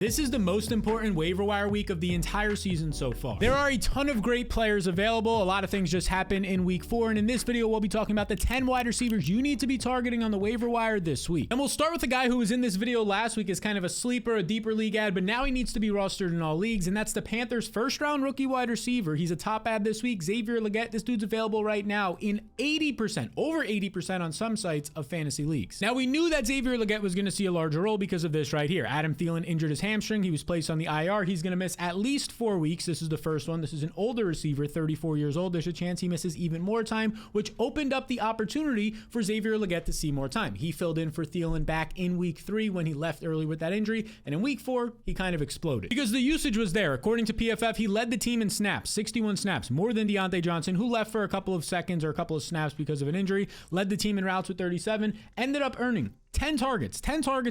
This is the most important waiver wire week of the entire season so far. There are a ton of great players available. A lot of things just happen in week 4. And in this video, we'll be talking about the 10 wide receivers you need to be targeting on the waiver wire this week. And we'll start with the guy who was in this video last week as kind of a sleeper, a deeper league ad, but now he needs to be rostered in all leagues. And that's the Panthers' first round rookie wide receiver. He's a top ad this week, Xavier Legette. This dude's available right now in 80%, over 80% on some sites of fantasy leagues. Now we knew that Xavier Legette was going to see a larger role because of this right here. Adam Thielen injured his hamstring. He was placed on the IR. He's going to miss at least 4 weeks. This is the first one. This is an older receiver, 34 years old. There's a chance he misses even more time, which opened up the opportunity for Xavier Legette to see more time. He filled in for Thielen back in week 3 when he left early with that injury. And in week 4, he kind of exploded because the usage was there. According to PFF, he led the team in snaps, 61 snaps, more than Diontae Johnson, who left for a couple of seconds or a couple of snaps because of an injury, led the team in routes with 37, ended up earning 10 targets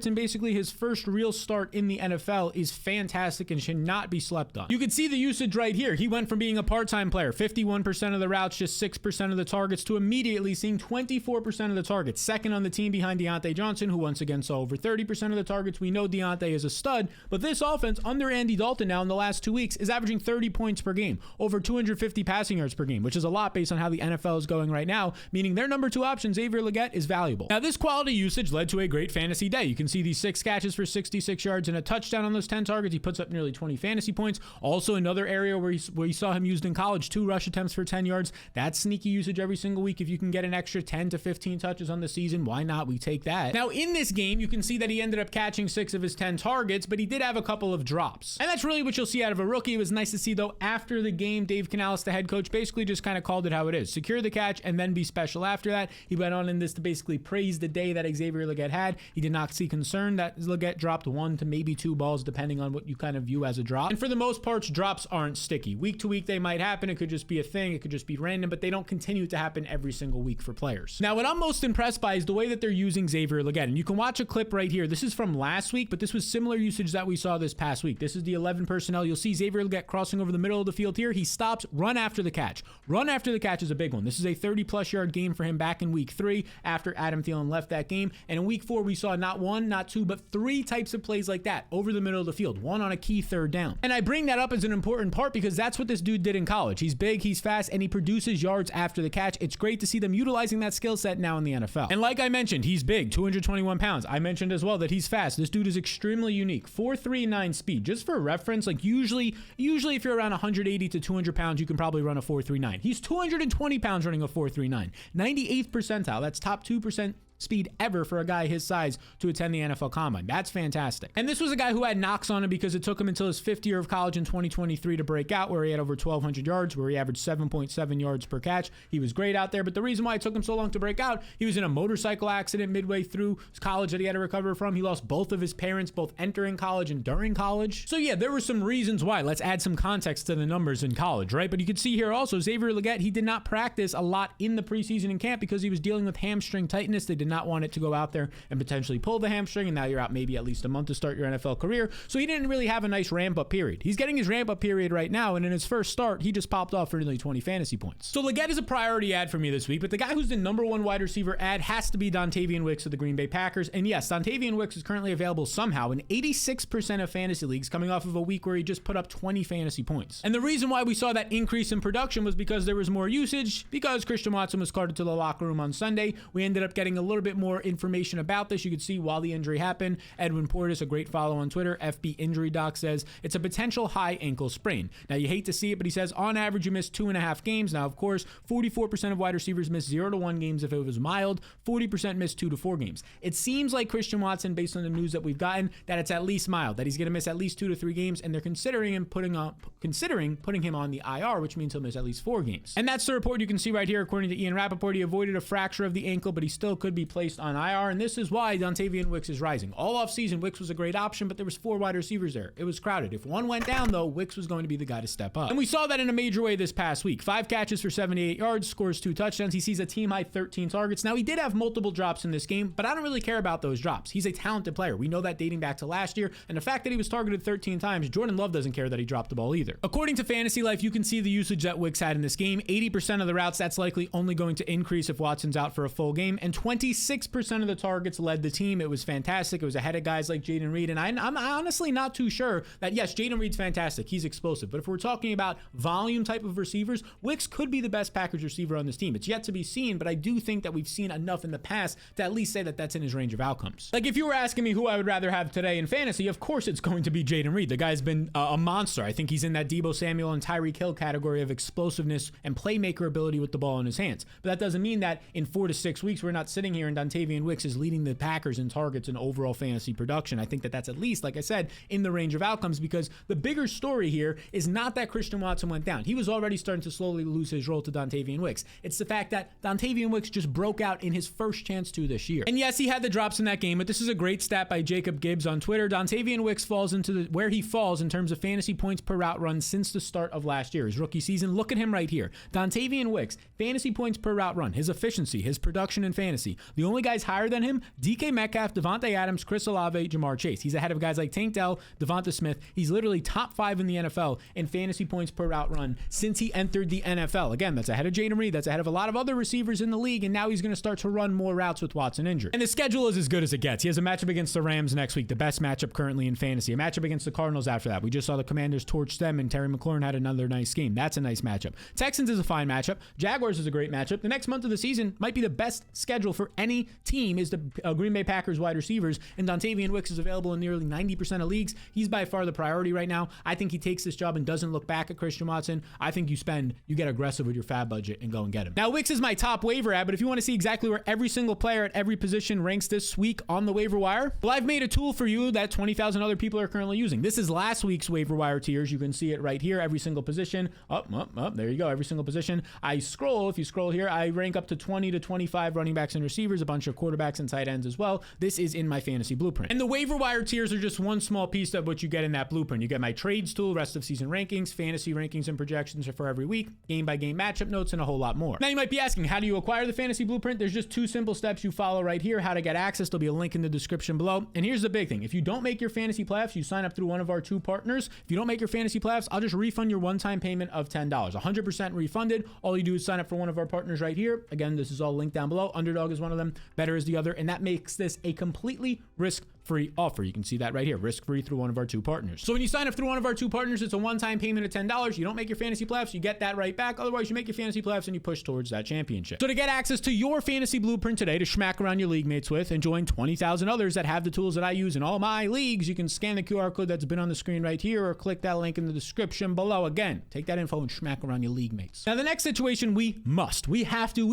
in basically his first real start in the NFL is fantastic and should not be slept on. You can see the usage right here. He went from being a part-time player, 51% of the routes, just 6% of the targets, to immediately seeing 24% of the targets, second on the team behind Diontae Johnson, who once again saw over 30% of the targets. We know Diontae is a stud, but this offense under Andy Dalton now in the last 2 weeks is averaging 30 points per game, over 250 passing yards per game, which is a lot based on how the NFL is going right now, meaning their number 2 option, Xavier Legette, is valuable. Now, this quality usage led to a great fantasy day. You can see these 6 catches for 66 yards and a touchdown on those 10 targets. He puts up nearly 20 fantasy points. Also, another area where you saw him used in college, 2 rush attempts for 10 yards. That's sneaky usage every single week. If you can get an extra 10 to 15 touches on the season, why not? We take that. Now, in this game, you can see that he ended up catching 6 of his 10 targets, but he did have a couple of drops. And that's really what you'll see out of a rookie. It was nice to see, though, after the game, Dave Canales, the head coach, basically just kind of called it how it is. Secure the catch and then be special after that. He went on in this to basically praise the day that Xavier Legette had. He did not see concern that Legette dropped 1 to maybe 2 balls, depending on what you kind of view as a drop. And for the most part, drops aren't sticky. Week to week, they might happen. It could just be a thing. It could just be random, but they don't continue to happen every single week for players. Now, what I'm most impressed by is the way that they're using Xavier Legette. And you can watch a clip right here. This is from last week, but this was similar usage that we saw this past week. This is the 11 personnel. You'll see Xavier Legette crossing over the middle of the field here. He stops, run after the catch. Run after the catch is a big one. This is a 30-plus yard game for him back in week 3 after Adam Thielen left that game. And in week 4, we saw not 1, not 2, but 3 types of plays like that over the middle of the field, 1 on a key 3rd down. And I bring that up as an important part because that's what this dude did in college. He's big, he's fast, and he produces yards after the catch. It's great to see them utilizing that skill set now in the NFL. And like I mentioned, he's big, 221 pounds. I mentioned as well that he's fast. This dude is extremely unique. 4.39 speed. Just for reference, like usually if you're around 180 to 200 pounds, you can probably run a 4.39. He's 220 pounds running a 4.39. 98th percentile. That's top 2% speed ever for a guy his size to attend the NFL Combine. That's fantastic. And this was a guy who had knocks on him because it took him until his 5th year of college in 2023 to break out, where he had over 1,200 yards, where he averaged 7.7 yards per catch. He was great out there, but the reason why it took him so long to break out, he was in a motorcycle accident midway through college that he had to recover from. He lost both of his parents, both entering college and during college. So yeah, there were some reasons why. Let's add some context to the numbers in college, right? But you can see here also, Xavier Legette, he did not practice a lot in the preseason and camp because he was dealing with hamstring tightness. They did not want it to go out there and potentially pull the hamstring, and now you're out maybe at least a month to start your NFL career. So he didn't really have a nice ramp-up period. He's getting his ramp-up period right now, and in his first start, he just popped off for nearly 20 fantasy points. So Legette is a priority ad for me this week, but the guy who's the number 1 wide receiver ad has to be Dontayvion Wicks of the Green Bay Packers. And yes, Dontayvion Wicks is currently available somehow in 86% of fantasy leagues, coming off of a week where he just put up 20 fantasy points. And the reason why we saw that increase in production was because there was more usage, because Christian Watson was carted to the locker room on Sunday. We ended up getting a little bit more information about this. You could see while the injury happened, Edwin Portis, a great follow on Twitter, FB Injury Doc, says it's a potential high ankle sprain. Now, you hate to see it, but he says on average you miss 2.5 games. Now, of course, 44% of wide receivers miss 0 to 1 games if it was mild. 40% miss 2 to 4 games. It seems like Christian Watson, based on the news that we've gotten, that it's at least mild, that he's going to miss at least 2 to 3 games, and they're considering putting him on the IR, which means he'll miss at least 4 games. And that's the report you can see right here. According to Ian Rappaport, he avoided a fracture of the ankle, but he still could be placed on IR, and this is why Dontayvion Wicks is rising. All offseason, Wicks was a great option, but there was 4 wide receivers there. It was crowded. If one went down, though, Wicks was going to be the guy to step up. And we saw that in a major way this past week. 5 catches for 78 yards, scores 2 touchdowns. He sees a team-high 13 targets. Now, he did have multiple drops in this game, but I don't really care about those drops. He's a talented player. We know that dating back to last year, and the fact that he was targeted 13 times, Jordan Love doesn't care that he dropped the ball either. According to Fantasy Life, you can see the usage that Wicks had in this game. 80% of the routes, that's likely only going to increase if Watson's out for a full game, and 20 26% of the targets led the team. It was fantastic. It was ahead of guys like Jayden Reed. And I'm honestly not too sure that, yes, Jayden Reed's fantastic. He's explosive. But if we're talking about volume type of receivers, Wicks could be the best package receiver on this team. It's yet to be seen, but I do think that we've seen enough in the past to at least say that that's in his range of outcomes. Like, if you were asking me who I would rather have today in fantasy, of course it's going to be Jayden Reed. The guy's been a monster. I think he's in that Deebo Samuel and Tyreek Hill category of explosiveness and playmaker ability with the ball in his hands. But that doesn't mean that in 4 to 6 weeks we're not sitting here and Dontayvion Wicks is leading the Packers in targets and overall fantasy production. I think that that's at least, like I said, in the range of outcomes, because the bigger story here is not that Christian Watson went down. He was already starting to slowly lose his role to Dontayvion Wicks. It's the fact that Dontayvion Wicks just broke out in his first chance to this year. And yes, he had the drops in that game, but this is a great stat by Jacob Gibbs on Twitter. Dontayvion Wicks falls into where he falls in terms of fantasy points per route run since the start of last year, his rookie season. Look at him right here. Dontayvion Wicks, fantasy points per route run, his efficiency, his production in fantasy. The only guys higher than him, DK Metcalf, Devontae Adams, Chris Olave, Jamar Chase. He's ahead of guys like Tank Dell, Devonta Smith. He's literally top 5 in the NFL in fantasy points per route run since he entered the NFL. Again, that's ahead of Jayden Reed. That's ahead of a lot of other receivers in the league, and now he's going to start to run more routes with Watson injured. And the schedule is as good as it gets. He has a matchup against the Rams next week, the best matchup currently in fantasy. A matchup against the Cardinals after that. We just saw the Commanders torch them, and Terry McLaurin had another nice game. That's a nice matchup. Texans is a fine matchup. Jaguars is a great matchup. The next month of the season might be the best schedule for any team is the Green Bay Packers wide receivers, and Dontayvion Wicks is available in nearly 90% of leagues. He's by far the priority right now. I think he takes this job and doesn't look back at Christian Watson. I think you get aggressive with your fab budget and go and get him. Now, Wicks is my top waiver ad, but if you want to see exactly where every single player at every position ranks this week on the waiver wire, well, I've made a tool for you that 20,000 other people are currently using. This is last week's waiver wire tiers. You can see it right here, every single position. Up, there you go, every single position. If you scroll here, I rank up to 20 to 25 running backs and receivers, a bunch of quarterbacks and tight ends as well. This is in my fantasy blueprint. And the waiver wire tiers are just one small piece of what you get in that blueprint. You get my trades tool, rest of season rankings, fantasy rankings and projections for every week, game by game matchup notes, and a whole lot more. Now you might be asking, how do you acquire the fantasy blueprint? There's just 2 simple steps you follow right here. How to get access, there'll be a link in the description below. And here's the big thing. If you don't make your fantasy playoffs, you sign up through one of our 2 partners. If you don't make your fantasy playoffs, I'll just refund your one-time payment of $10. 100% refunded. All you do is sign up for one of our partners right here. Again, this is all linked down below. Underdog is one of them. Better is the other. And that makes this a completely risk-free offer. You can see that right here, risk-free through one of our 2 partners. So when you sign up through one of our 2 partners, it's a one-time payment of $10. You don't make your fantasy playoffs, you get that right back. Otherwise, you make your fantasy playoffs and you push towards that championship. So to get access to your fantasy blueprint today to smack around your league mates with and join 20,000 others that have the tools that I use in all my leagues, you can scan the QR code that's been on the screen right here or click that link in the description below. Again, take that info and smack around your league mates. Now, the next situation we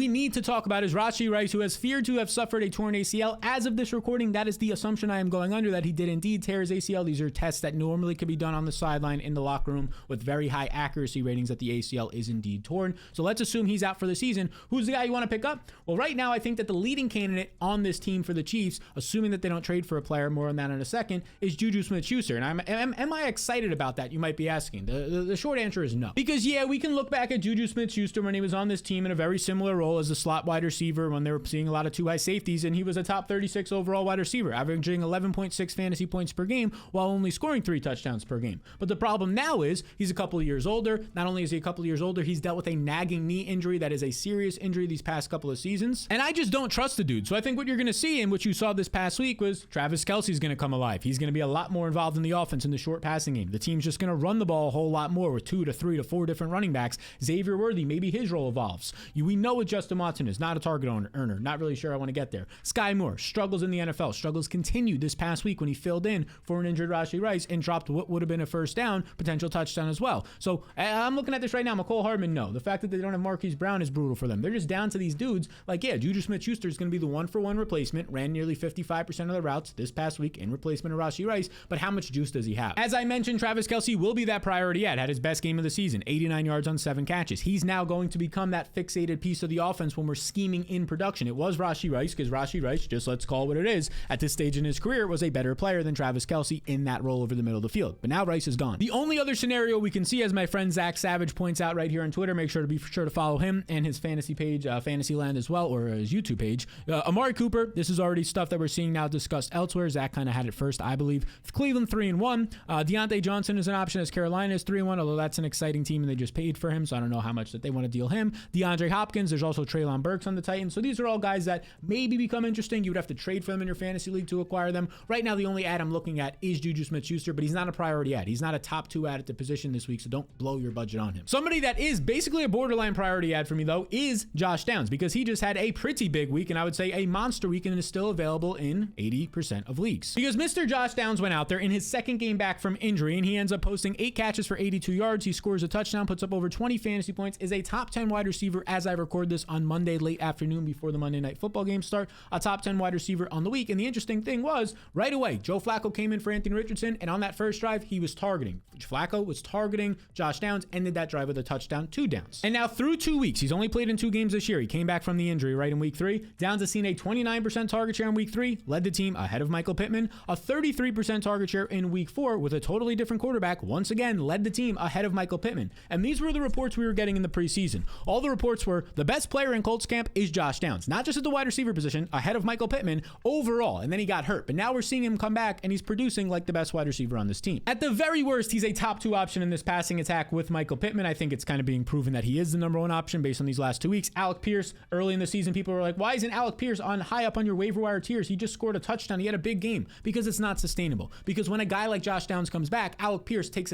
need to talk about is Rashee Rice, who has feared to have suffered a torn ACL. As of this recording, that is the assumption I am going under, that he did indeed tear his ACL. These are tests that normally could be done on the sideline in the locker room with very high accuracy ratings that the ACL is indeed torn. So let's assume he's out for the season. Who's the guy you want to pick up? Well, right now, I think that the leading candidate on this team for the Chiefs, assuming that they don't trade for a player, more on that in a second, is Juju Smith-Schuster. And am I excited about that? You might be asking. The short answer is no. Because, yeah, we can look back at Juju Smith-Schuster when he was on this team in a very similar role as a slot wide receiver when they were seeing a lot of 2 high safeties, and he was a top 36 overall wide receiver, averaging 11.6 fantasy points per game while only scoring 3 touchdowns per game. But the problem now is he's a couple of years older. Not only is he a couple of years older, he's dealt with a nagging knee injury that is a serious injury these past couple of seasons. And I just don't trust the dude. So I think what you're going to see and what you saw this past week was Travis Kelce's going to come alive. He's going to be a lot more involved in the offense in the short passing game. The team's just going to run the ball a whole lot more with 2 to 3 to 4 different running backs. Xavier Worthy, maybe his role evolves. We know what Justin Watson is, not a target earner. Not really sure I want to get there. Sky Moore struggles in the NFL. Struggles continued this past week when he filled in for an injured Rashee Rice and dropped what would have been a first down, potential touchdown as well. So I'm looking at this right now. McCole Hardman, no. The fact that they don't have Marquise Brown is brutal for them. They're just down to these dudes. Like, yeah, Juju Smith-Schuster is going to be the 1-for-1 replacement. Ran nearly 55% of the routes this past week in replacement of Rashee Rice. But how much juice does he have? As I mentioned, Travis Kelce will be that priority yet. Had his best game of the season, 89 yards on 7 catches. He's now going to become that fixated piece of the offense when we're scheming in production. It was Rashee Rice, because Rashee Rice, just let's call it what it is, at this stage in his career, career was a better player than Travis Kelce in that role over the middle of the field. But now Rice is gone. The only other scenario we can see, as my friend Zach Savage points out right here on Twitter, make sure to follow him and his fantasy page, Fantasyland as well, or his YouTube page. Amari Cooper, this is already stuff that we're seeing now discussed elsewhere. Zach kind of had it first, I believe. Cleveland 3-1. Deontay Johnson is an option as Carolina is 3-1, although that's an exciting team and they just paid for him, so I don't know how much that they want to deal him. DeAndre Hopkins, there's also Treylon Burks on the Titans. So these are all guys that maybe become interesting. You would have to trade for them in your fantasy league to acquire them. Right now, the only ad I'm looking at is Juju Smith-Schuster, but he's not a priority ad. He's not a top 2 ad at the position this week, so don't blow your budget on him. Somebody that is basically a borderline priority ad for me, though, is Josh Downs, because he just had a pretty big week, and I would say a monster week, and is still available in 80% of leagues. Because Mr. Josh Downs went out there in his second game back from injury, and he ends up posting 8 catches for 82 yards. He scores a touchdown, puts up over 20 fantasy points, is a top 10 wide receiver as I record this on Monday late afternoon before the Monday Night Football games start, a top 10 wide receiver on the week. And the interesting thing was, right away, Joe Flacco came in for Anthony Richardson, and on that first drive, he was targeting. Flacco was targeting Josh Downs, ended that drive with a touchdown to Downs. And now through 2 weeks, he's only played in 2 games this year. He came back from the injury right in week 3. Downs has seen a 29% target share in week 3, led the team ahead of Michael Pittman, a 33% target share in week 4 with a totally different quarterback, once again led the team ahead of Michael Pittman. And these were the reports we were getting in the preseason. All the reports were the best player in Colts camp is Josh Downs, not just at the wide receiver position, ahead of Michael Pittman overall, and then he got hurt. But now we're seeing him come back, and he's producing like the best wide receiver on this team. At the very worst, he's a top 2 option in this passing attack with Michael Pittman. I think it's kind of being proven that he is the number 1 option based on these last 2 weeks. Alec Pierce, early in the season, people were like, why isn't Alec Pierce on high up on your waiver wire tiers? He just scored a touchdown. He had a big game. Because it's not sustainable. Because when a guy like Josh Downs comes back, Alec Pierce takes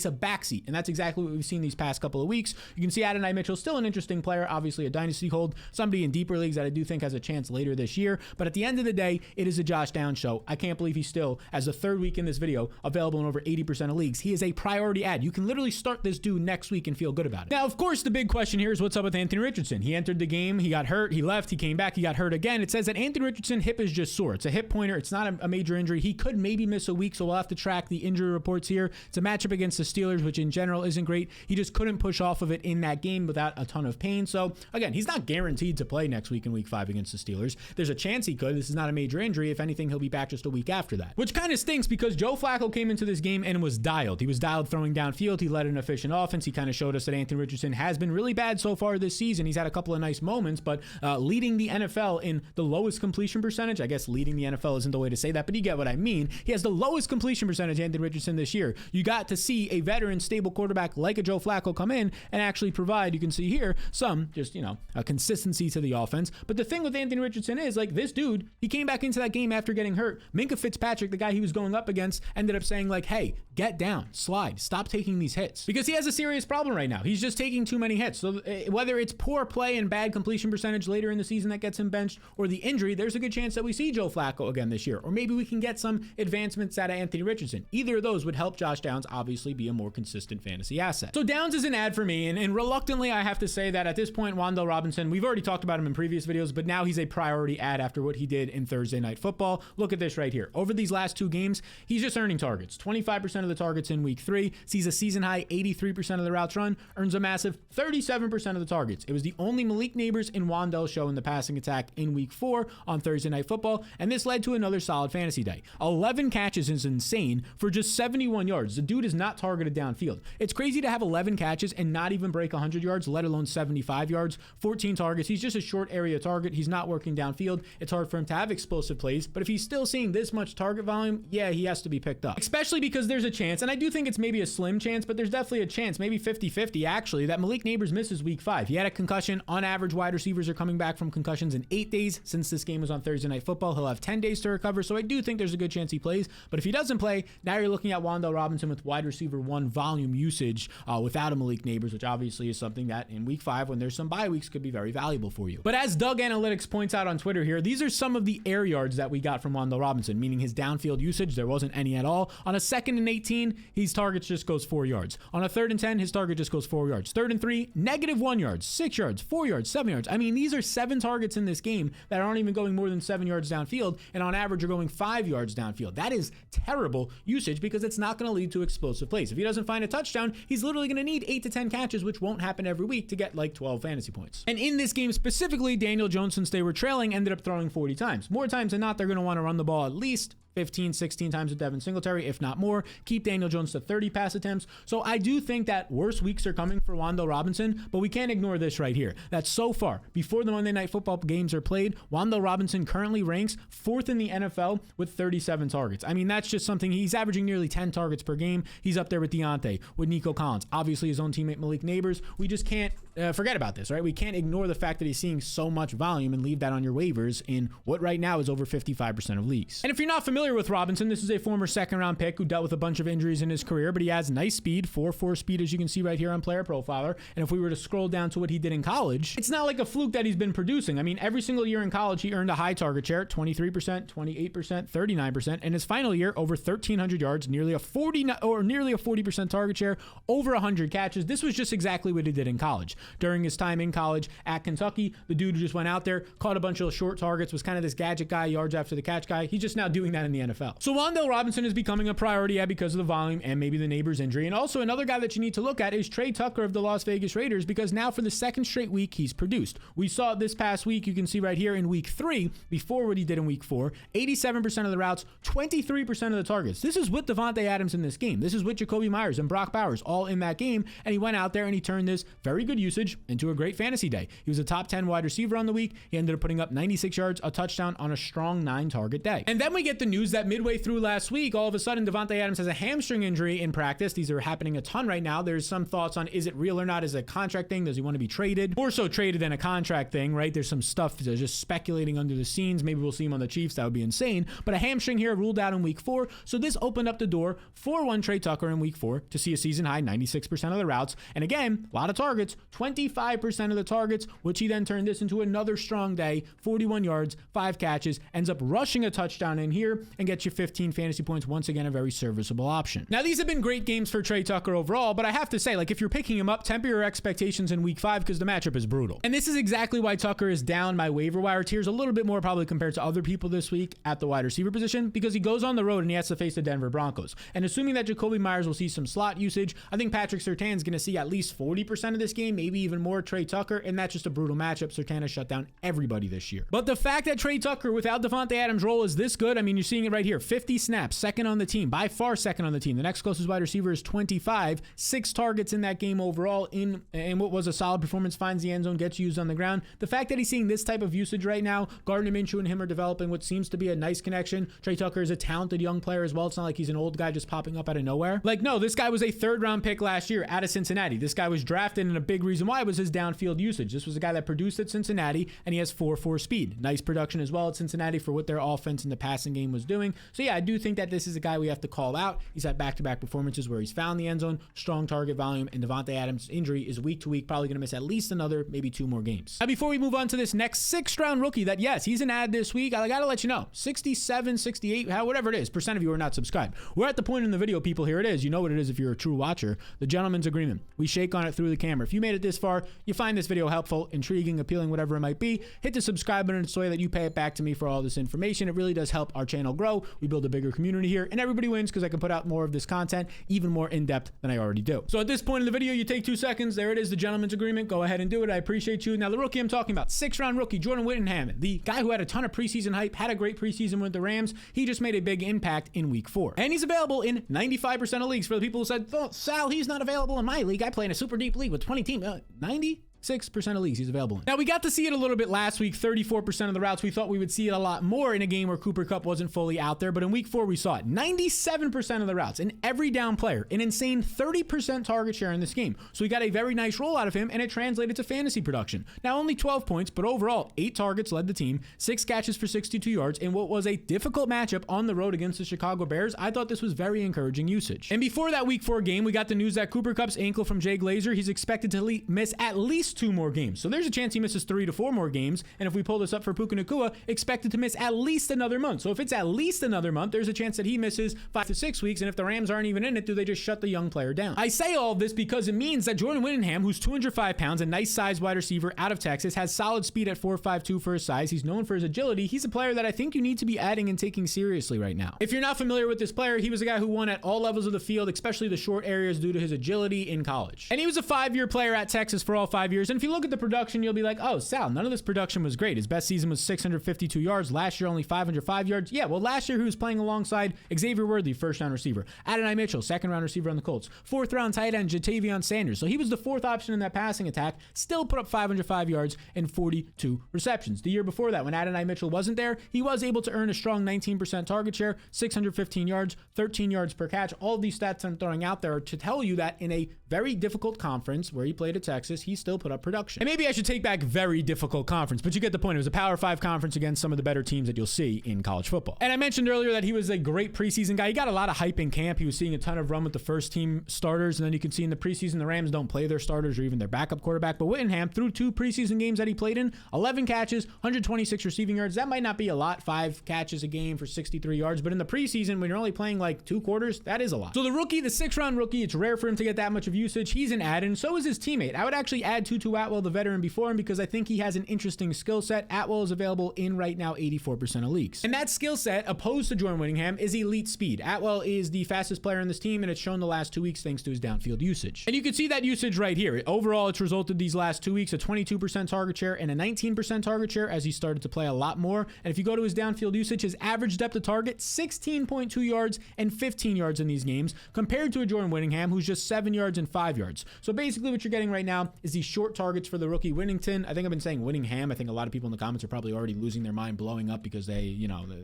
a back seat, and that's exactly what we've seen these past couple of weeks. You can see Adonai Mitchell, still an interesting player, obviously a dynasty hold, somebody in deeper leagues that I do think has a chance later this year. But at the end of the day, it is a Josh Downs show. I can't believe he's still, as the 3rd week in this video, available in over 80% of leagues. He is a priority ad. You can literally start this dude next week and feel good about it. Now, of course, the big question here is what's up with Anthony Richardson? He entered the game, he got hurt, he left, he came back, he got hurt again. It says that Anthony Richardson's hip is just sore. It's a hip pointer. It's not a major injury. He could maybe miss a week, so we'll have to track the injury reports here. It's a matchup against the Steelers, which in general isn't great. He just couldn't push off of it in that game without a ton of pain. So again, he's not guaranteed to play next week in week 5 against the Steelers. There's a chance he could. This is not a major injury. If anything, he'll be back just a week after that, which kind of stinks because Joe Flacco came into this game and was dialed. He was dialed throwing downfield. He led an efficient offense. He kind of showed us that Anthony Richardson has been really bad so far this season. He's had a couple of nice moments, but leading the NFL in the lowest completion percentage. I guess leading the NFL isn't the way to say that, but you get what I mean. He has the lowest completion percentage, Anthony Richardson, this year. You got to see a veteran, stable quarterback like a Joe Flacco come in and actually provide, you can see here, some just, a consistency to the offense. But the thing with Anthony Richardson is, like, this dude, he came back into that game after getting hurt. Minkah Fitzpatrick, the guy he was going up against, ended up saying, like, hey, get down, slide, stop taking these hits. Because he has a serious problem right now. He's just taking too many hits. So whether it's poor play and bad completion percentage later in the season that gets him benched, or the injury, there's a good chance that we see Joe Flacco again this year. Or maybe we can get some advancements out of Anthony Richardson. Either of those would help Josh Downs obviously be a more consistent fantasy asset. So Downs is an ad for me, and reluctantly I have to say that at this point, Wan'Dale Robinson, we've already talked about him in previous videos, but now he's a priority ad after what he did in Thursday Night Football. Look at this right here. Over these last 2 games, he's just earning targets. 25% of the targets in week 3, sees a season high 83% of the routes run, earns a massive 37% of the targets. It was the only Malik Neighbors and Wan'Dale show in the passing attack in week 4 on Thursday Night Football, and this led to another solid fantasy day. 11 catches is insane for just 71 yards. The dude is not targeted downfield. It's crazy to have 11 catches and not even break 100 yards, let alone 75 yards, 14 targets. He's just a short area target. He's not working downfield. It's hard for him to have explosive plays, but if he's still seeing this much target volume, yeah, he has to be picked up. Especially because there's a chance, and I do think it's maybe a slim chance, but there's definitely a chance, maybe 50-50 actually, that Malik Neighbors misses week 5. He had a concussion. On average, wide receivers are coming back from concussions in 8 days. Since this game was on Thursday Night Football, he'll have 10 days to recover, so I do think there's a good chance he plays, but if he doesn't play, now you're looking at Wan'Dale Robinson with wide receiver 1 volume usage without a Malik Neighbors, which obviously is something that in week 5, when there's some bye weeks, could be very valuable for you. But as Doug Analytics points out on Twitter here, these are some of the air yards that we got from Wan'Dale Robinson, meaning his downfield usage, there wasn't any at all. On a 2nd and 18, his target just goes 4 yards. On a 3rd and 10, his target just goes 4 yards. 3rd and 3, -1 yards, 6 yards, 4 yards, 7 yards. I mean, these are 7 targets in this game that aren't even going more than 7 yards downfield, and on average are going 5 yards downfield. That is terrible usage because it's not going to lead to explosive plays. If he doesn't find a touchdown, he's literally going to need 8 to 10 catches, which won't happen every week, to get like 12 fantasy points. And in this game specifically, Daniel Jones, since they were trailing, ended up throwing 40 times. More times than not, they're going to want to run the ball at least 15, 16 times with Devin Singletary, if not more. Keep Daniel Jones to 30 pass attempts. So I do think that worse weeks are coming for Wan'Dale Robinson, but we can't ignore this right here. That so far, before the Monday Night Football games are played, Wan'Dale Robinson currently ranks 4th in the NFL with 37 targets. I mean, that's just something. He's averaging nearly 10 targets per game. He's up there with Deontay, with Nico Collins, obviously his own teammate Malik Neighbors. We just can't forget about this, right? We can't ignore the fact that he's seeing so much volume and leave that on your waivers in what right now is over 55% of leagues. And if you're not familiar with Robinson, this is a former second-round pick who dealt with a bunch of injuries in his career, but he has nice speed, 4.4 speed, as you can see right here on Player Profiler. And if we were to scroll down to what he did in college, it's not like a fluke that he's been producing. I mean, every single year in college, he earned a high target share, 23%, 28%, 39%. And his final year, over 1,300 yards, nearly a 40% target share, over 100 catches. This was just exactly what he did in college. During his time in college at Kentucky, the dude who just went out there, caught a bunch of short targets, was kind of this gadget guy, yards after the catch guy. He's just now doing that in the NFL. So Wan'Dale Robinson is becoming a priority because of the volume and maybe the Neighbors injury. And also another guy that you need to look at is Trey Tucker of the Las Vegas Raiders, because now for the second straight week, he's produced. We saw it this past week. You can see right here in week 3, before what he did in week 4, 87% of the routes, 23% of the targets. This is with Davante Adams in this game. This is with Jakobi Meyers and Brock Bowers all in that game. And he went out there and he turned this very good usage into a great fantasy day. He was a top 10 wide receiver on the week. He ended up putting up 96 yards, a touchdown on a strong 9-target day. And then we get the news that midway through last week, all of a sudden, Davante Adams has a hamstring injury in practice. These are happening a ton right now. There's some thoughts on, is it real or not? Is it a contract thing? Does he want to be traded? More so traded than a contract thing, right? There's some stuff just speculating under the scenes. Maybe we'll see him on the Chiefs. That would be insane. But a hamstring here ruled out in week 4. So this opened up the door for one Trey Tucker in week 4 to see a season high 96% of the routes. And again, a lot of targets, 25% of the targets, which he then turned this into another strong day, 41 yards, 5 catches, ends up rushing a touchdown in here and gets you 15 fantasy points. Once again, a very serviceable option. Now, these have been great games for Trey Tucker overall, but I have to say, like, if you're picking him up, temper your expectations in week 5 because the matchup is brutal. And this is exactly why Tucker is down my waiver wire tiers a little bit more probably compared to other people this week at the wide receiver position, because he goes on the road and he has to face the Denver Broncos. And assuming that Jakobi Meyers will see some slot usage, I think Patrick Surtain is going to see at least 40% of this game, maybe even more Trey Tucker, and that's just a brutal matchup. Surtain has shut down everybody this year. But the fact that Trey Tucker without Davante Adams' role is this good, I mean, you're seeing it right here. 50 snaps, second on the team, by far second on the team. The next closest wide receiver is 25, 6 targets in that game overall, and what was a solid performance, finds the end zone, gets used on the ground. The fact that he's seeing this type of usage right now, Gardner Minshew and him are developing what seems to be a nice connection. Trey Tucker is a talented young player as well. It's not like he's an old guy just popping up out of nowhere. Like, no, this guy was a 3rd-round pick last year out of Cincinnati. This guy was drafted, and a big reason why was his downfield usage. This was a guy that produced at Cincinnati, and he has 4.4 speed. Nice production as well at Cincinnati for what their offense in the passing game was doing. So yeah, I do think that this is a guy we have to call out. He's had back-to-back performances where he's found the end zone, strong target volume, and Davante Adams' injury is week to week, probably going to miss at least another, maybe 2 more games. Now, before we move on to this next 6th-round rookie that, yes, he's an ad this week, I got to let you know, 67, 68, whatever it is, percent of you are not subscribed. We're at the point in the video, people, here it is. You know what it is if you're a true watcher. The gentleman's agreement. We shake on it through the camera. If you made it this far, you find this video helpful, intriguing, appealing, whatever it might be, hit the subscribe button so that you pay it back to me for all this information. It really does help our channel grow. We build a bigger community here, and everybody wins because I can put out more of this content, even more in-depth than I already do. So at this point in the video, you take 2 seconds. There it is, the gentleman's agreement. Go ahead and do it. I appreciate you. Now, the rookie I'm talking about, 6th-round rookie, Jordan Whittingham, the guy who had a ton of preseason hype, had a great preseason with the Rams. He just made a big impact in week 4. And he's available in 95% of leagues. For the people who said, oh, Sal, he's not available in my league. I play in a super deep league with 20 teams. 96% of leagues he's available in. Now, we got to see it a little bit last week, 34% of the routes. We thought we would see it a lot more in a game where Cooper Kupp wasn't fully out there, but in week 4, we saw it. 97% of the routes, an every down player, an insane 30% target share in this game. So we got a very nice roll out of him, and it translated to fantasy production. Now, only 12 points, but overall, 8 targets led the team, 6 catches for 62 yards, in what was a difficult matchup on the road against the Chicago Bears. I thought this was very encouraging usage. And before that week 4 game, we got the news that Cooper Kupp's ankle from Jay Glazer, he's expected to miss at least 2 more games. So there's a chance he misses 3 to 4 more games. And if we pull this up for Puka Nacua, expected to miss at least another month. So if it's at least another month, there's a chance that he misses 5 to 6 weeks. And if the Rams aren't even in it, do they just shut the young player down? I say all of this because it means that Jordan Whittingham, who's 205 pounds, a nice size wide receiver out of Texas, has solid speed at 4.52 for his size. He's known for his agility. He's a player that I think you need to be adding and taking seriously right now. If you're not familiar with this player, he was a guy who won at all levels of the field, especially the short areas due to his agility in college. And he was a 5-year player at Texas for all 5 years. years. And if you look at the production, you'll be like, oh, Sal, none of this production was great. His best season was 652 yards. Last year, only 505 yards. Yeah, well, last year he was playing alongside Xavier Worthy, first-round receiver. Adonai Mitchell, second-round receiver on the Colts. Fourth-round tight end, Jatavion Sanders. So he was the fourth option in that passing attack. Still put up 505 yards and 42 receptions. The year before that, when Adonai Mitchell wasn't there, he was able to earn a strong 19% target share, 615 yards, 13 yards per catch. All of these stats I'm throwing out there are to tell you that in a very difficult conference where he played at Texas, he still put up production. And maybe I should take back very difficult conference, but you get the point. It was a Power 5 conference against some of the better teams that you'll see in college football. And I mentioned earlier that he was a great preseason guy. He got a lot of hype in camp. He was seeing a ton of run with the first team starters, and then you can see in the preseason the Rams don't play their starters or even their backup quarterback. But Whittingham, through 2 preseason games that he played in, 11 catches, 126 receiving yards. That might not be a lot, 5 catches a game for 63 yards, but in the preseason, when you're only playing like 2 quarters, that is a lot. So the rookie, the 6th-round rookie, it's rare for him to get that much of usage. He's an add, and so is his teammate. I would actually add Tutu Atwell, the veteran, before him because I think he has an interesting skill set. Atwell is available in right now 84% of leagues. And that skill set, opposed to Jordan Whittingham, is elite speed. Atwell is the fastest player in this team, and it's shown the last 2 weeks thanks to his downfield usage. And you can see that usage right here. Overall, it's resulted these last 2 weeks a 22% target share and a 19% target share as he started to play a lot more. And if you go to his downfield usage, his average depth of target, 16.2 yards and 15 yards in these games, compared to a Jordan Whittingham, who's just 7 yards and 5 yards. So basically what you're getting right now is these short targets for the rookie Whittington. I think I've been saying Whittingham. I think a lot of people in the comments are probably already losing their mind, blowing up because they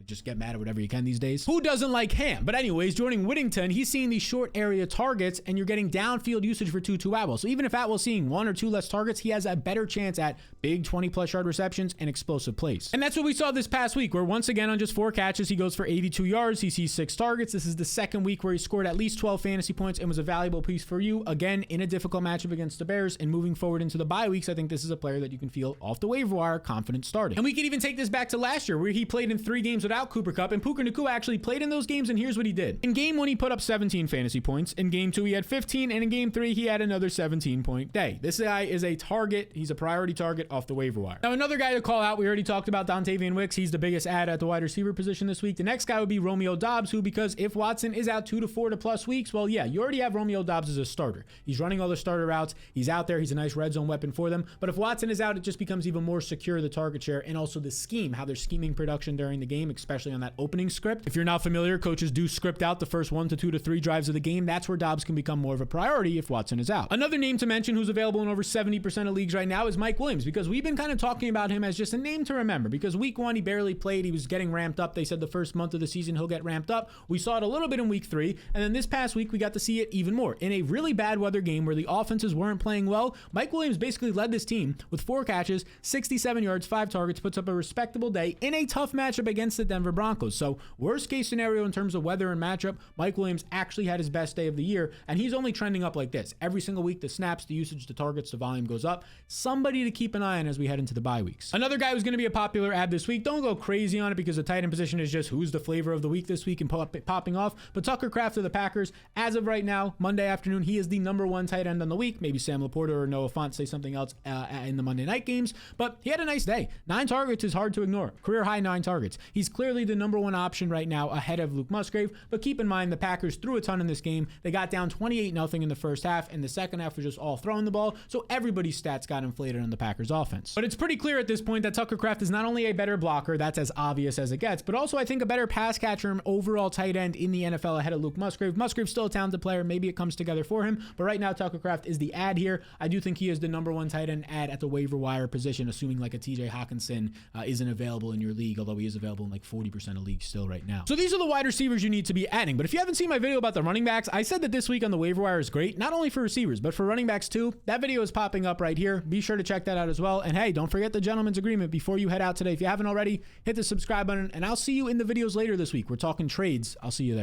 just get mad at whatever you can these days. Who doesn't like Ham? But anyways, joining Whittington, he's seeing these short area targets and you're getting downfield usage for Tutu Atwell. So even if Atwell's seeing 1 or 2 less targets, he has a better chance at big 20+ yard receptions and explosive plays. And that's what we saw this past week, where once again on just 4 catches, he goes for 82 yards. He sees 6 targets. This is the second week where he scored at least 12 fantasy points and was a valuable piece for you. Again, in a difficult matchup against the Bears, and moving forward into the bye weeks, I think this is a player that you can feel off the waiver wire confident starting. And we can even take this back to last year where he played in 3 games without Cooper Kupp, and Puka Nacua actually played in those games, and here's what he did. In game 1, he put up 17 fantasy points. In game 2, he had 15, and in game 3, he had another 17-point day. This guy is a target. He's a priority target off the waiver wire. Now, another guy to call out, we already talked about Dontavian Wicks. He's the biggest add at the wide receiver position this week. The next guy would be Romeo Doubs, who, because if Watson is out 2 to 4 to plus weeks, well, yeah, you already have Romeo Doubs as a starter. He's running all the starter routes. He's out there. He's a nice red zone weapon for them. But if Watson is out, it just becomes even more secure, the target share, and also the scheme, how they're scheming production during the game, especially on that opening script. If you're not familiar, coaches do script out the first 1 to 2 to 3 drives of the game. That's where Doubs can become more of a priority if Watson is out. Another name to mention who's available in over 70% of leagues right now is Mike Williams, because we've been kind of talking about him as just a name to remember, because week 1, he barely played. He was getting ramped up. They said the first month of the season he'll get ramped up. We saw it a little bit in week 3, and then this past week we got to see it even more. In a really bad weather game where the offenses weren't playing well, Mike Williams basically led this team with 4 catches, 67 yards, 5 targets, puts up a respectable day in a tough matchup against the Denver Broncos. So worst case scenario in terms of weather and matchup, Mike Williams actually had his best day of the year, and he's only trending up like this. Every single week, the snaps, the usage, the targets, the volume goes up. Somebody to keep an eye on as we head into the bye weeks. Another guy who's going to be a popular ad this week, don't go crazy on it because the tight end position is just who's the flavor of the week this week and popping off, but Tucker Kraft of the Packers, as of right now, Monday afternoon, he is the #1 tight end on the week. Maybe Sam Laporta or Noah Fant say something else in the Monday night games, but he had a nice day. 9 targets is hard to ignore. Career high 9 targets. He's clearly the #1 option right now ahead of Luke Musgrave, but keep in mind the Packers threw a ton in this game. They got down 28-0 in the first half, and the second half was just all throwing the ball, so everybody's stats got inflated on the Packers offense. But it's pretty clear at this point that Tucker Kraft is not only a better blocker, that's as obvious as it gets, but also I think a better pass catcher and overall tight end in the NFL ahead of Luke Musgrave. Musgrave's still a talented player. Maybe it comes together for him, but right now Tucker Kraft is the ad here. I do think he is the #1 tight end ad at the waiver wire position, assuming like a TJ Hawkinson isn't available in your league, although he is available in like 40% of leagues still right now. So these are the wide receivers you need to be adding. But if you haven't seen my video about the running backs, I said that this week on the waiver wire is great, not only for receivers, but for running backs too. That video is popping up right here. Be sure to check that out as well. And hey, don't forget the gentleman's agreement before you head out today. If you haven't already, hit the subscribe button, and I'll see you in the videos later this week. We're talking trades. I'll see you there.